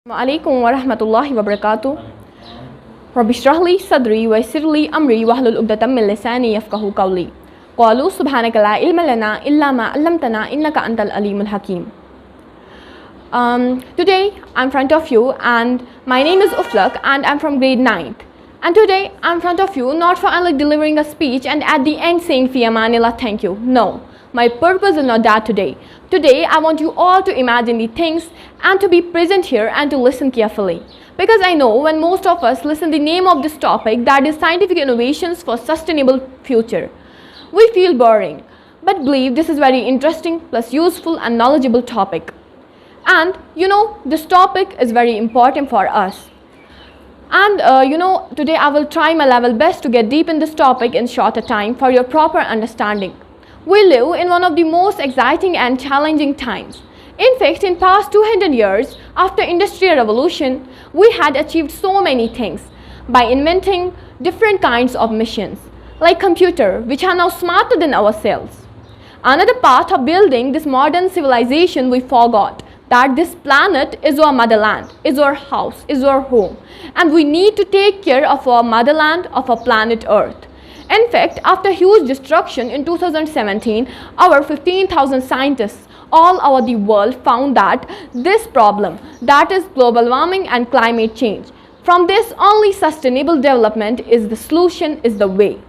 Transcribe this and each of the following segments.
Alaikum wa rahmatullahi wa barakatuh. Rabbi shrah li sadri wa yassir li amri wahlul 'uqdatam min lisani yafqahu qawli. Qalu subhanaka la ilma lana illa ma 'allamtana innaka antal alimul hakim. Today I'm in front of you and my name is Uflaq and I'm from grade 9th. And today I'm in front of you not for only delivering a speech and at the end saying fi amanillah thank you. No. My purpose is not that today. Today, I want you all to imagine the things and to be present here and to listen carefully. Because I know when most of us listen the name of this topic, that is scientific innovations for sustainable future, we feel boring. But believe this is very interesting plus useful and knowledgeable topic. And this topic is very important for us. And today I will try my level best to get deep in this topic in shorter time for your proper understanding. We live in one of the most exciting and challenging times. In fact, in past 200 years, after Industrial Revolution, we had achieved so many things by inventing different kinds of machines, like computer, which are now smarter than ourselves. Another part of building this modern civilization, we forgot that this planet is our motherland, is our house, is our home, and we need to take care of our motherland, of our planet Earth. In fact, after huge destruction in 2017, our 15,000 scientists all over the world found that this problem, that is global warming and climate change, from this only sustainable development is the solution, is the way.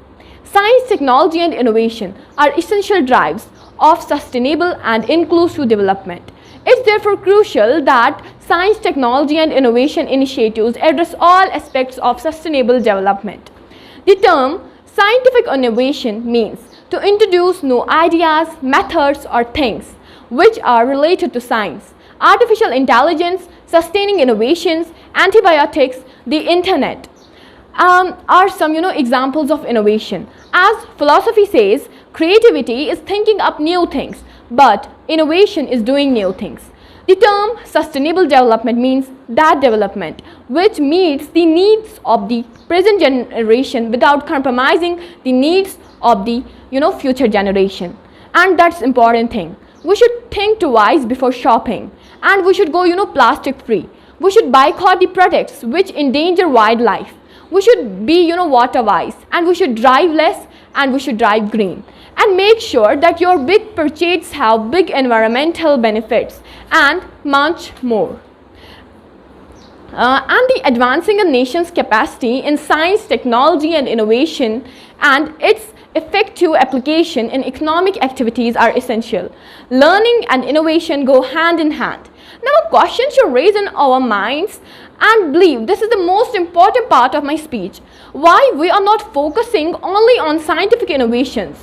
Science, technology and innovation are essential drives of sustainable and inclusive development. It's therefore crucial that science, technology and innovation initiatives address all aspects of sustainable development. The term scientific innovation means to introduce new ideas, methods or things which are related to science, artificial intelligence, sustaining innovations, antibiotics, the internet are some examples of innovation. As philosophy says, creativity is thinking up new things, but innovation is doing new things. The term sustainable development means that development which meets the needs of the present generation without compromising the needs of the future generation. And that's important thing. We should think twice before shopping and we should go plastic free. We should boycott the products which endanger wildlife. We should be water wise and we should drive less and we should drive green. And make sure that your big purchases have big environmental benefits and much more. And the advancing a nation's capacity in science, technology and innovation and its effective application in economic activities are essential. Learning and innovation go hand in hand. Now a question should raise in our minds and believe this is the most important part of my speech. Why we are not focusing only on scientific innovations?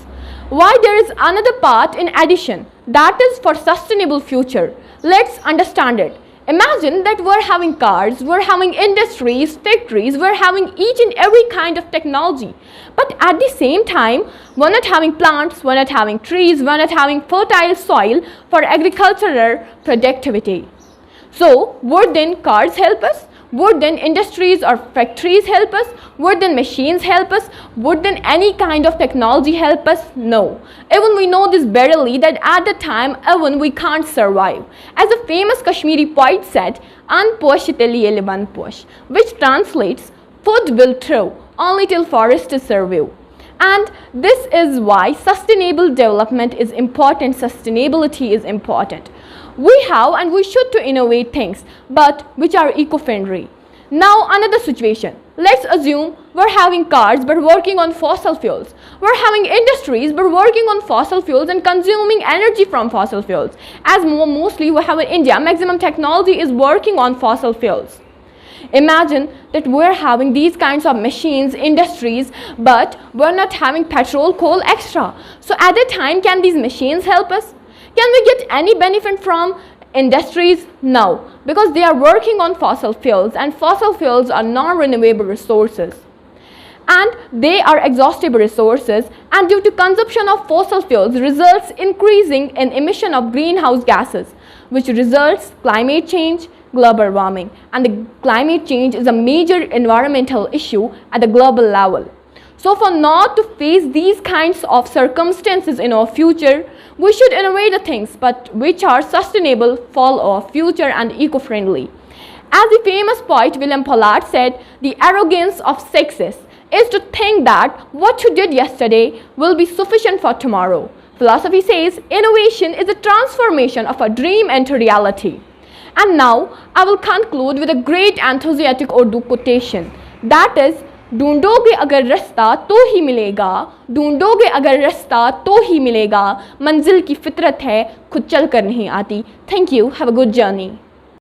Why there is another part in addition, that is for sustainable future. Let's understand it. Imagine that we're having cars, we're having industries, factories, we're having each and every kind of technology. But at the same time, we're not having plants, we're not having trees, we're not having fertile soil for agricultural productivity. So, would then cars help us? Would then industries or factories help us? Would then machines help us? Would then any kind of technology help us? No. Even we know this barely that at the time even we can't survive. As a famous Kashmiri poet said, "Unposh teli elevan posh," which translates, "Food will throw only till forest is survive." And this is why sustainable development is important, sustainability is important. We have and we should to innovate things, but which are eco-friendly. Now another situation. Let's assume we're having cars but working on fossil fuels. We're having industries but working on fossil fuels and consuming energy from fossil fuels. As mostly we have in India, maximum technology is working on fossil fuels. Imagine that we're having these kinds of machines, industries, but we're not having petrol, coal extra. So at that time, can these machines help us? Can we get any benefit from industries? No, because they are working on fossil fuels and fossil fuels are non-renewable resources. And they are exhaustible resources and due to consumption of fossil fuels results increasing in emission of greenhouse gases, which results climate change, global warming. And the climate change is a major environmental issue at the global level. So for not to face these kinds of circumstances in our future, we should innovate the things but which are sustainable for our future and eco-friendly. As the famous poet William Pollard said, the arrogance of success is to think that what you did yesterday will be sufficient for tomorrow. Philosophy says innovation is a transformation of a dream into reality. And now I will conclude with a great enthusiastic Urdu quotation, that is, ढूंढोगे अगर रास्ता तो ही मिलेगा, ढूंढोगे अगर रास्ता तो ही मिलेगा, मंजिल की फितरत है खुद चल कर नहीं आती. Thank you. Have a good journey.